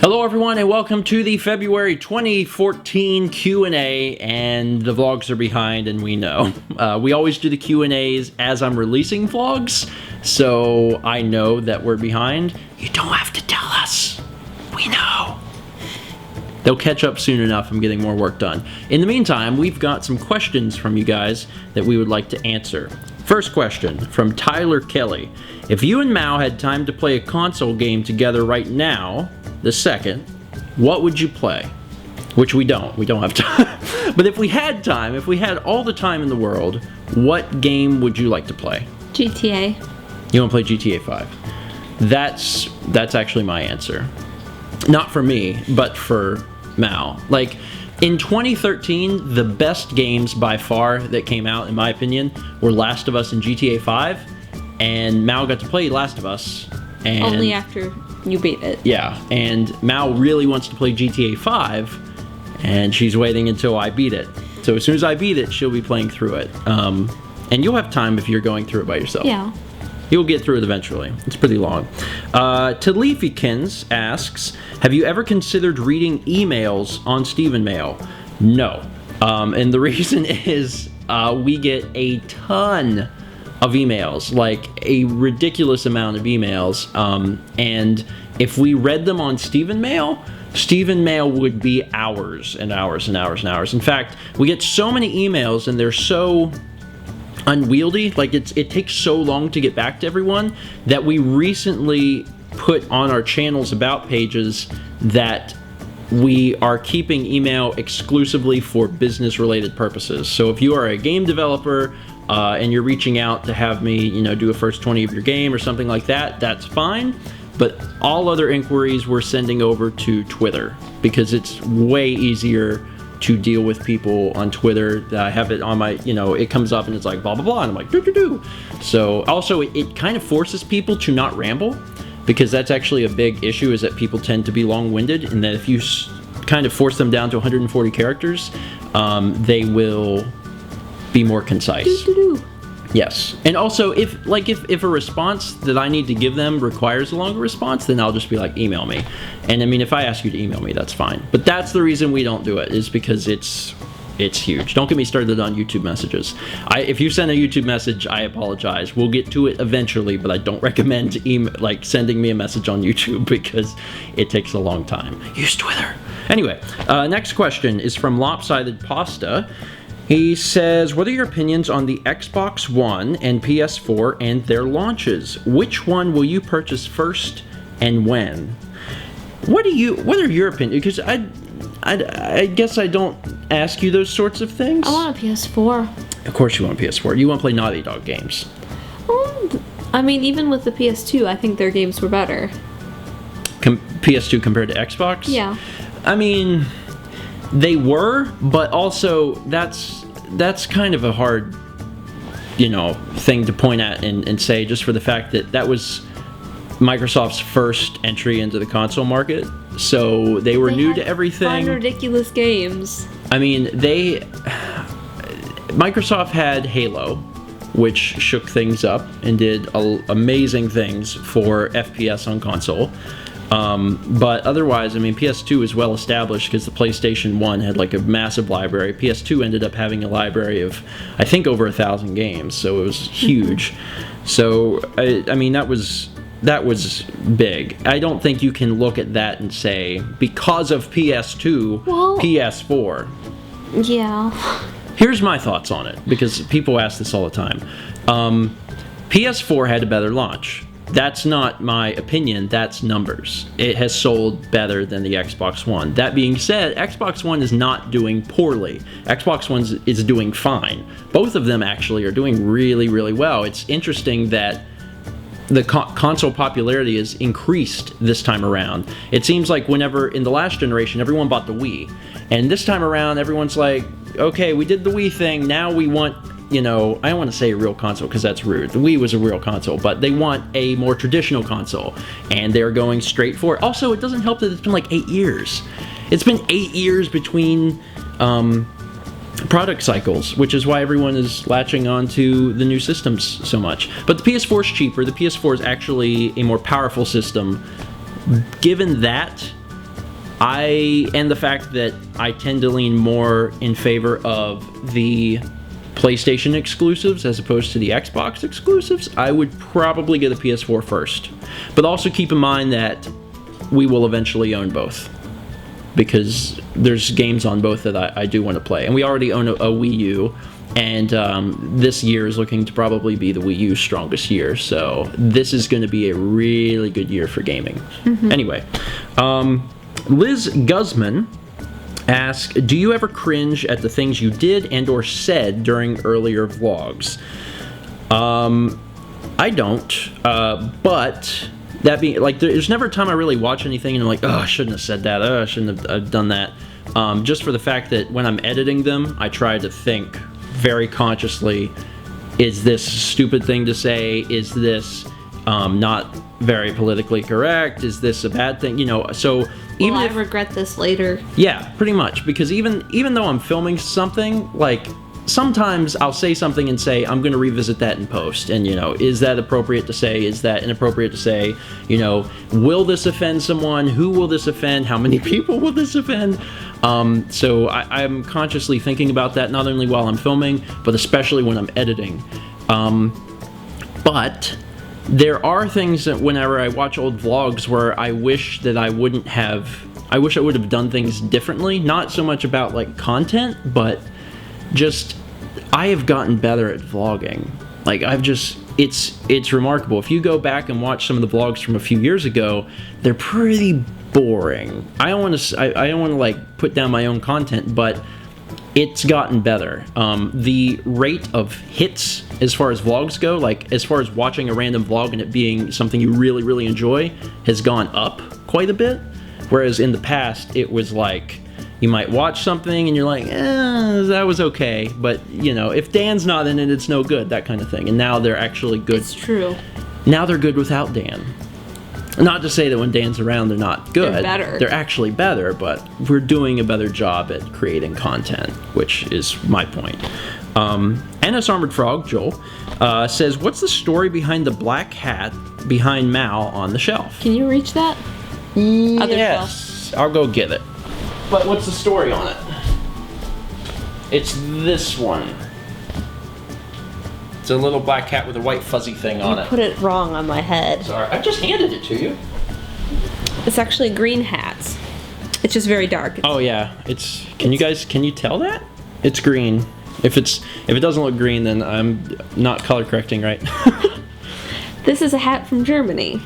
Hello everyone and welcome to the February 2014 Q&A, and the vlogs are behind, and we know. We always do the Q&As as I'm releasing vlogs, so I know that we're behind. You don't have to tell us. We know. They'll catch up soon enough. I'm getting more work done. In the meantime, we've got some questions from you guys that we would like to answer. First question from Tyler Kelley. If you and Mao had time to play a console game together right now, the second, what would you play? Which we don't have time. But if we had time, if we had all the time in the world, what game would you like to play? GTA. You want to play GTA 5? That's actually my answer. Not for me, but for Mao. Like, in 2013, the best games by far that came out, in my opinion, were Last of Us and GTA 5, and Mao got to play Last of Us. And only after you beat it. Yeah, and Mao really wants to play GTA 5, and she's waiting until I beat it. So as soon as I beat it, she'll be playing through it. And you'll have time if you're going through it by yourself. Yeah. You'll get through it eventually. It's pretty long. TehLeafykinz asks, have you ever considered reading emails on Stephen Mail? No. And the reason is we get a ton of emails, like a ridiculous amount of emails, and if we read them on Stephen Mail would be hours and hours and hours and hours. In fact, we get so many emails and they're so unwieldy, like it takes so long to get back to everyone, that we recently put on our channel's about pages that we are keeping email exclusively for business related purposes. So if you are a game developer and you're reaching out to have me, do a first 20 of your game or something like that, that's fine. But all other inquiries we're sending over to Twitter, because it's way easier to deal with people on Twitter. I have it on my, it comes up and it's like blah, blah, blah, and I'm like, do. So also it kind of forces people to not ramble, because that's actually a big issue, is that people tend to be long-winded, and that if you kind of force them down to 140 characters, they will be more concise. Yes. And also, if a response that I need to give them requires a longer response, then I'll just be like, email me. And I mean, if I ask you to email me, that's fine. But that's the reason we don't do it, is because it's huge. Don't get me started on YouTube messages. If you send a YouTube message, I apologize. We'll get to it eventually, but I don't recommend sending me a message on YouTube, because it takes a long time. Use Twitter. Anyway, next question is from LopsidedPasta. He says, what are your opinions on the Xbox One and PS4 and their launches? Which one will you purchase first and when? What are your opinions? Because I guess I don't ask you those sorts of things. I want a PS4. Of course you want a PS4. You want to play Naughty Dog games. I mean, even with the PS2, I think their games were better. PS2 compared to Xbox? Yeah. I mean, they were, but also that's kind of a hard, thing to point at and say, just for the fact that was Microsoft's first entry into the console market. So they were new to everything. Fun, ridiculous games. I mean, Microsoft had Halo, which shook things up and did amazing things for FPS on console. But otherwise, I mean, PS2 is well established because the PlayStation 1 had like a massive library. PS2 ended up having a library of, I think, over 1,000 games, so it was huge. So, I mean, that was big. I don't think you can look at that and say, because of PS2, PS4. Yeah. Here's my thoughts on it, because people ask this all the time. PS4 had a better launch. That's not my opinion, that's numbers. It has sold better than the Xbox One. That being said, Xbox One is not doing poorly. Xbox One is doing fine. Both of them actually are doing really, really well. It's interesting that the console popularity has increased this time around. It seems like whenever, in the last generation, everyone bought the Wii. And this time around, everyone's like, okay, we did the Wii thing, now we want, I don't want to say a real console because that's rude. The Wii was a real console, but they want a more traditional console, and they're going straight for it. Also, it doesn't help that it's been like 8 years. It's been 8 years between product cycles, which is why everyone is latching on to the new systems so much. But the PS4 is cheaper. The PS4 is actually a more powerful system. Given that, And the fact that I tend to lean more in favor of the PlayStation exclusives as opposed to the Xbox exclusives, I would probably get a PS4 first. But also keep in mind that we will eventually own both, because there's games on both that I do want to play. And we already own a Wii U, and this year is looking to probably be the Wii U's strongest year, so this is going to be a really good year for gaming. Anyway, Liz Guzman asks, do you ever cringe at the things you did and or said during earlier vlogs? I don't, but that being, like, there's never a time I really watch anything and I'm like, oh, I shouldn't have said that, oh, I shouldn't have done that. Just for the fact that when I'm editing them, I try to think very consciously, is this a stupid thing to say? Is this not very politically correct? Is this a bad thing? You know, so even Will I if, regret this later? yeah, pretty much, because even though I'm filming something, like, sometimes I'll say something and say, I'm going to revisit that in post, and, you know, is that appropriate to say? Is that inappropriate to say? You know, will this offend someone? Who will this offend? How many people will this offend? So I'm consciously thinking about that, not only while I'm filming, but especially when I'm editing. But there are things that whenever I watch old vlogs where I wish that I would have done things differently. Not so much about, like, content, but just, I have gotten better at vlogging. Like, it's remarkable. If you go back and watch some of the vlogs from a few years ago, they're pretty boring. I don't want to like put down my own content, but it's gotten better. The rate of hits as far as vlogs go, like as far as watching a random vlog and it being something you really, really enjoy, has gone up quite a bit. Whereas in the past, it was like, you might watch something and you're like, that was okay, but, you know, if Dan's not in it, it's no good, that kind of thing. And now they're actually good. It's true. Now they're good without Dan. Not to say that when Dan's around, they're not good. They're better. They're actually better, but we're doing a better job at creating content, which is my point. nsArmoredFrog, Joel, says, what's the story behind the black hat behind Mal on the shelf? Can you reach that? Yes, I'll go get it. But what's the story on it? It's this one. It's a little black cat with a white fuzzy thing on You it. put it wrong on my head. Sorry, I just handed it to you. It's actually a green hat. It's just very dark. Oh yeah, can you tell that? It's green. If it doesn't look green, then I'm not color correcting right. This is a hat from Germany.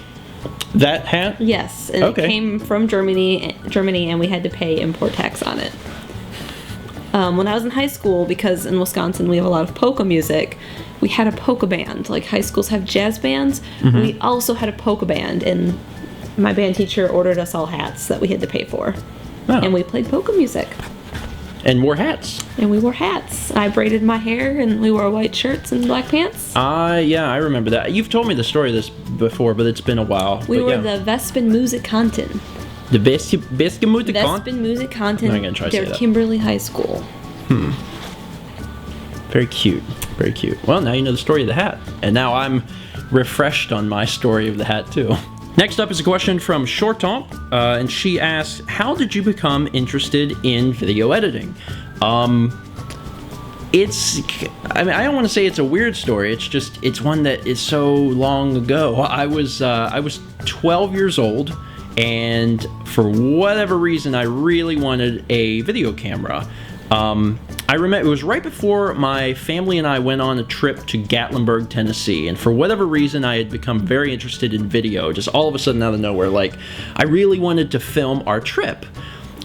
That hat? Yes, and Okay. it came from Germany, and we had to pay import tax on it. When I was in high school, because in Wisconsin we have a lot of polka music, we had a polka band. Like high schools have jazz bands. Mm-hmm. We also had a polka band, and my band teacher ordered us all hats that we had to pay for. Oh. And we played polka music. And wore hats. And we wore hats. I braided my hair, and we wore white shirts and black pants. Yeah, I remember that. You've told me the story of this before, but it's been a while. We But were yeah. the Vespen Musikanten. The best musikanten. Vespen Musikanten I'm gonna try to say der that. Kimberly High School. Very cute. Very cute. Well, now you know the story of the hat. And now I'm refreshed on my story of the hat, too. Next up is a question from shortomp, and she asks, how did you become interested in video editing? I don't want to say it's a weird story. It's one that is so long ago. I was 12 years old, and for whatever reason, I really wanted a video camera. I remember it was right before my family and I went on a trip to Gatlinburg, Tennessee, and for whatever reason I had become very interested in video, just all of a sudden out of nowhere. Like, I really wanted to film our trip.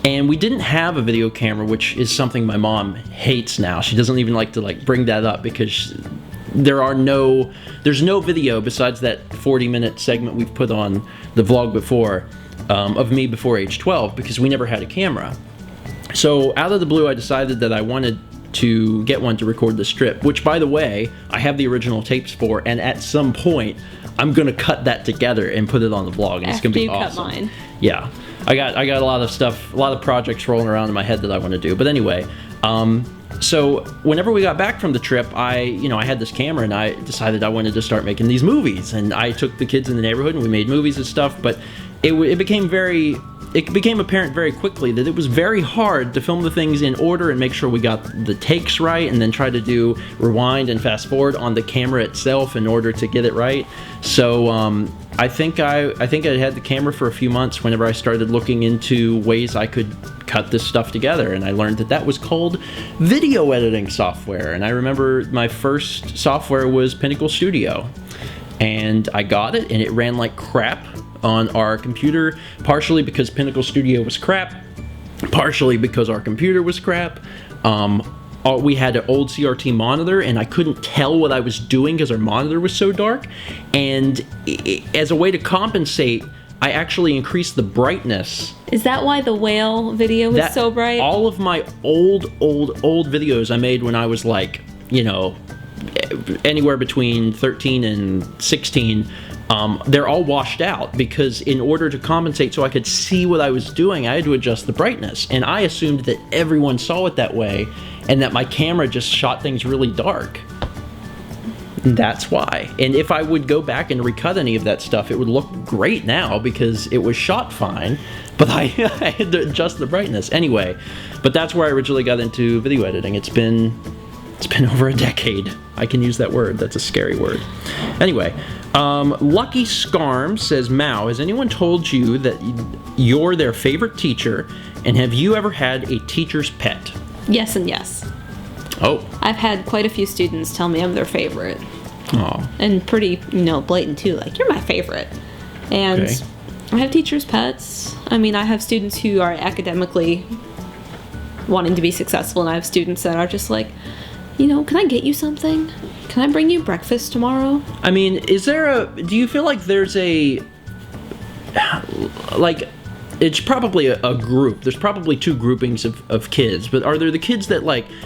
And we didn't have a video camera, which is something my mom hates now. She doesn't even like to bring that up, because there's no video besides that 40-minute segment we've put on the vlog before, of me before age 12, because we never had a camera. So out of the blue, I decided that I wanted to get one to record this trip, which, by the way, I have the original tapes for, and at some point, I'm gonna cut that together and put it on the vlog, and it's gonna be awesome. After you cut mine. Yeah, I got a lot of stuff, a lot of projects rolling around in my head that I want to do. But anyway, so whenever we got back from the trip, I had this camera, and I decided I wanted to start making these movies, and I took the kids in the neighborhood and we made movies and stuff. But it became apparent very quickly that it was very hard to film the things in order and make sure we got the takes right, and then try to do rewind and fast forward on the camera itself in order to get it right. So I think I had the camera for a few months whenever I started looking into ways I could cut this stuff together, and I learned that was called video editing software. And I remember my first software was Pinnacle Studio, and I got it, and it ran like crap on our computer, partially because Pinnacle Studio was crap, partially because our computer was crap. We had an old CRT monitor, and I couldn't tell what I was doing because our monitor was so dark. And as a way to compensate, I actually increased the brightness. Is that why the whale video was so bright? All of my old videos I made when I was like, you know, anywhere between 13 and 16, they're all washed out because in order to compensate so I could see what I was doing, I had to adjust the brightness. And I assumed that everyone saw it that way and that my camera just shot things really dark. And that's why. And if I would go back and recut any of that stuff, it would look great now because it was shot fine, but I had to adjust the brightness. Anyway, but that's where I originally got into video editing. It's been over a decade. I can use that word. That's a scary word. Anyway, Luckyskarm says, Mao, has anyone told you that you're their favorite teacher, and have you ever had a teacher's pet? Yes and yes. Oh. I've had quite a few students tell me I'm their favorite. Oh. And pretty, blatant too. Like, you're my favorite. And okay. I have teachers' pets. I mean, I have students who are academically wanting to be successful, and I have students that are just like, can I get you something? Can I bring you breakfast tomorrow? I mean, do you feel like there's it's probably a group. There's probably two groupings of kids, but are there the kids that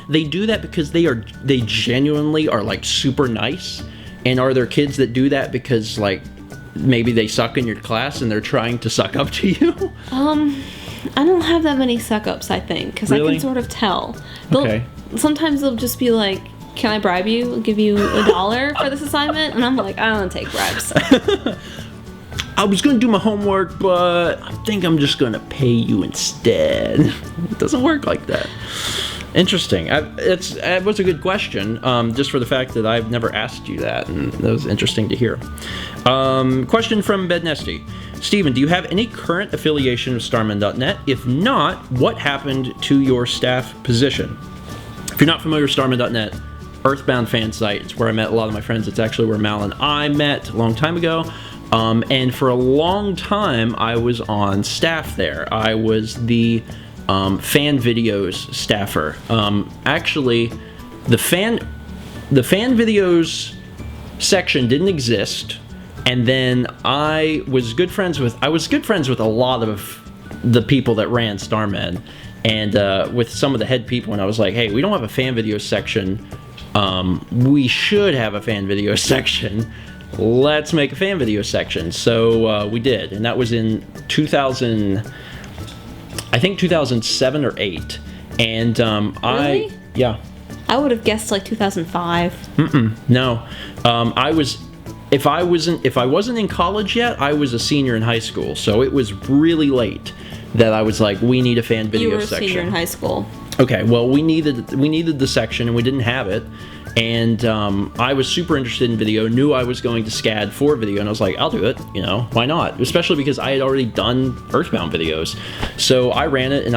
they do that because they genuinely are super nice? And are there kids that do that because maybe they suck in your class and they're trying to suck up to you? I don't have that many suck-ups, I think, because really? I can sort of tell. Okay. Sometimes they'll just be like, can I bribe you? I'll give you $1 for this assignment? And I'm like, I don't take bribes. I was going to do my homework, but I think I'm just going to pay you instead. It doesn't work like that. Interesting. That was a good question, just for the fact that I've never asked you that, and that was interesting to hear. Question from Bednesti. Stephen, do you have any current affiliation with Starman.net? If not, what happened to your staff position? If you're not familiar with Starman.net, Earthbound fan site. It's where I met a lot of my friends. It's actually where Mal and I met a long time ago. And for a long time, I was on staff there. I was the fan videos staffer. Actually, the fan videos section didn't exist, and then I was good friends with a lot of the people that ran Starman, and with some of the head people, and I was like, hey, we don't have a fan video section. We should have a fan video section. Let's make a fan video section. So we did, and that was in 2007 or 8. And really? Yeah. I would have guessed 2005. No. If I wasn't in college yet, I was a senior in high school. So it was really late that I was like, we need a fan video section. You were a senior in high school. Okay, well, we needed the section, and we didn't have it. And I was super interested in video, knew I was going to SCAD for video, and I was like, I'll do it, why not? Especially because I had already done Earthbound videos. So I ran it, and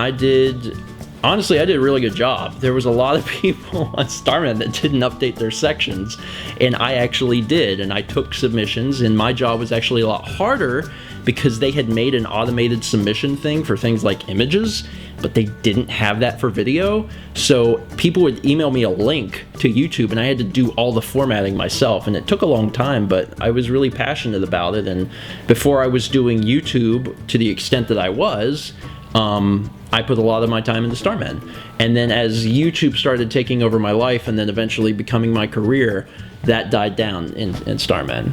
honestly, I did a really good job. There was a lot of people on Starman that didn't update their sections, and I actually did, and I took submissions, and my job was actually a lot harder because they had made an automated submission thing for things like images, but they didn't have that for video. So people would email me a link to YouTube, and I had to do all the formatting myself, and it took a long time, but I was really passionate about it. And before I was doing YouTube to the extent that I was, I put a lot of my time into Starman. And then as YouTube started taking over my life and then eventually becoming my career, that died down in Starman.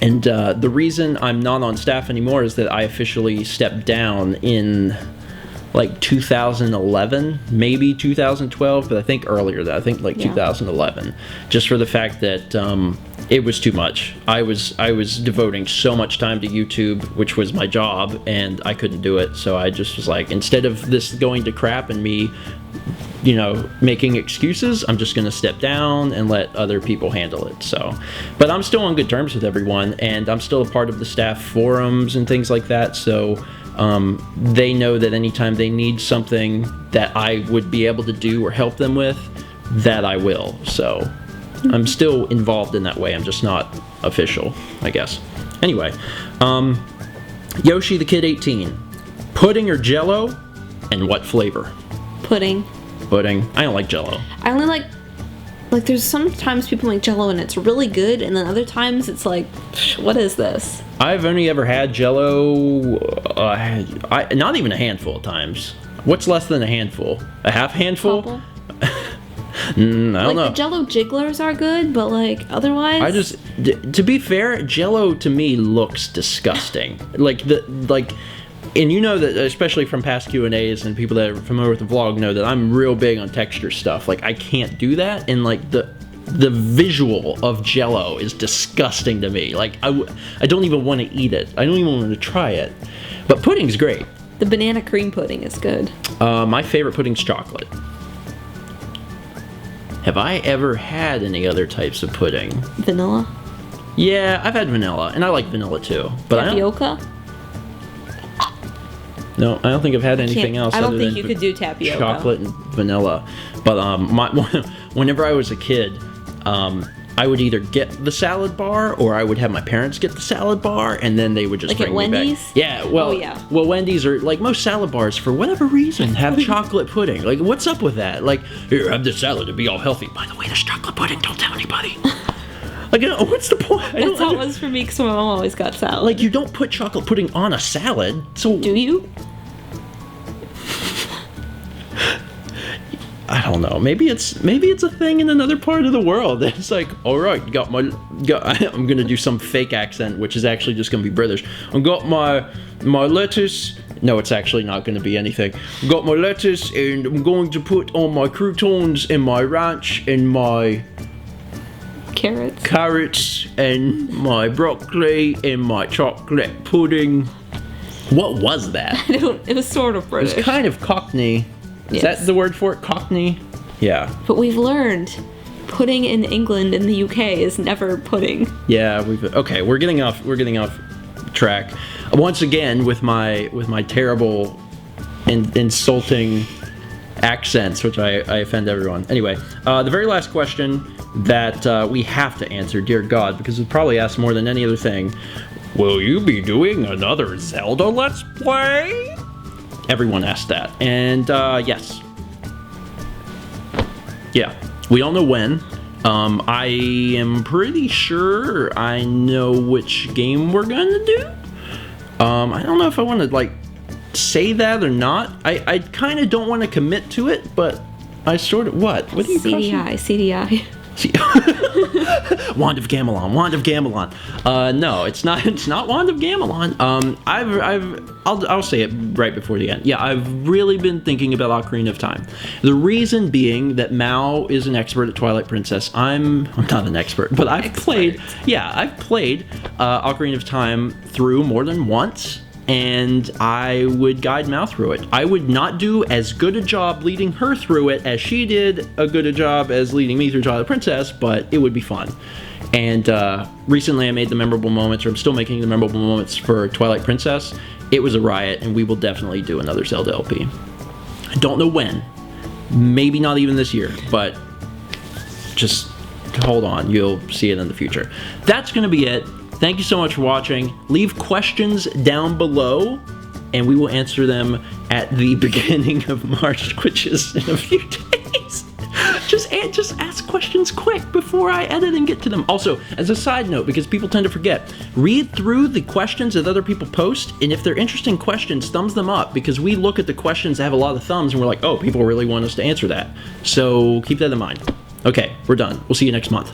And the reason I'm not on staff anymore is that I officially stepped down in like 2011, maybe 2012, but I think earlier than that. I think like 2011, just for the fact that it was too much. I was devoting so much time to YouTube, which was my job, and I couldn't do it. So I just was like, instead of this going to crap and me, you know, making excuses, I'm just gonna step down and let other people handle it. So, but I'm still on good terms with everyone, and I'm still a part of the staff forums and things like that. So they know that anytime they need something that I would be able to do or help them with, that I will. So I'm still involved in that way. I'm just not official, I guess. Anyway, Yoshi the Kid 18, pudding or Jello, and what flavor? Pudding. Pudding. I don't like Jello. I only like there's sometimes people make Jello and it's really good, and then other times it's like, what is this? I've only ever had Jello, not even a handful of times. What's less than a handful? A half handful? I don't know. The Jello jigglers are good, but like otherwise, to be fair, Jello to me looks disgusting. And you know that, especially from past Q&As and people that are familiar with the vlog know that I'm real big on texture stuff. Like, I can't do that, and like the visual of Jello is disgusting to me. Like, I don't even want to eat it. I don't even want to try it. But pudding's great. The banana cream pudding is good. My favorite pudding's chocolate. Have I ever had any other types of pudding? Vanilla? Yeah, I've had vanilla, and I like vanilla too. But tapioca? No, I don't think I've had anything else. I don't think you could do tapioca. Chocolate and vanilla. But whenever I was a kid, I would either get the salad bar or I would have my parents get the salad bar, and then they would just bring me back. Wendy's? Yeah, well, well, Wendy's or like most salad bars for whatever reason have chocolate pudding. Like, what's up with that? Like, here, have this salad to be all healthy. By the way, there's chocolate pudding. Don't tell anybody. Like, what's the point? That's how it was for me, because my mom always got salad. Like, you don't put chocolate pudding on a salad, so... Do you? I don't know. Maybe it's a thing in another part of the world. It's like, all right, I'm gonna do some fake accent, which is actually just gonna be British. I got my lettuce. No, it's actually not gonna be anything. I got my lettuce, and I'm going to put on my croutons and my ranch and my carrots and my broccoli and my chocolate pudding. What was that? It was sort of British. It was kind of Cockney. Is that the word for it? Cockney? Yeah. But we've learned pudding in England and the UK is never pudding. Yeah, we're getting off track. Once again with my terrible and insulting accents, which I offend everyone. Anyway, the very last question that we have to answer, dear God, because we've probably asked more than any other thing. Will you be doing another Zelda Let's Play? Everyone asked that, and yes. Yeah, we don't know when. I am pretty sure I know which game we're gonna do. I don't know if I want to like say that or not. I kind of don't want to commit to it, but I sort of What do you call it? CDI. Wand of Gamelon. No, it's not Wand of Gamelon. I'll say it right before the end. Yeah, I've really been thinking about Ocarina of Time. The reason being that Mao is an expert at Twilight Princess. I'm not an expert, but I've played Ocarina of Time through more than once, and I would guide Mao through it. I would not do as good a job leading her through it as she did a good a job as leading me through Twilight Princess, but it would be fun. And recently I made the memorable moments, or I'm still making the memorable moments for Twilight Princess. It was a riot, and we will definitely do another Zelda LP. I don't know when. Maybe not even this year, but just hold on. You'll see it in the future. That's going to be it. Thank you so much for watching. Leave questions down below, and we will answer them at the beginning of March, which is in a few days. Just ask questions quick before I edit and get to them. Also, as a side note, because people tend to forget, read through the questions that other people post, and if they're interesting questions, thumbs them up, because we look at the questions that have a lot of thumbs, and we're like, oh, people really want us to answer that. So keep that in mind. Okay, we're done. We'll see you next month.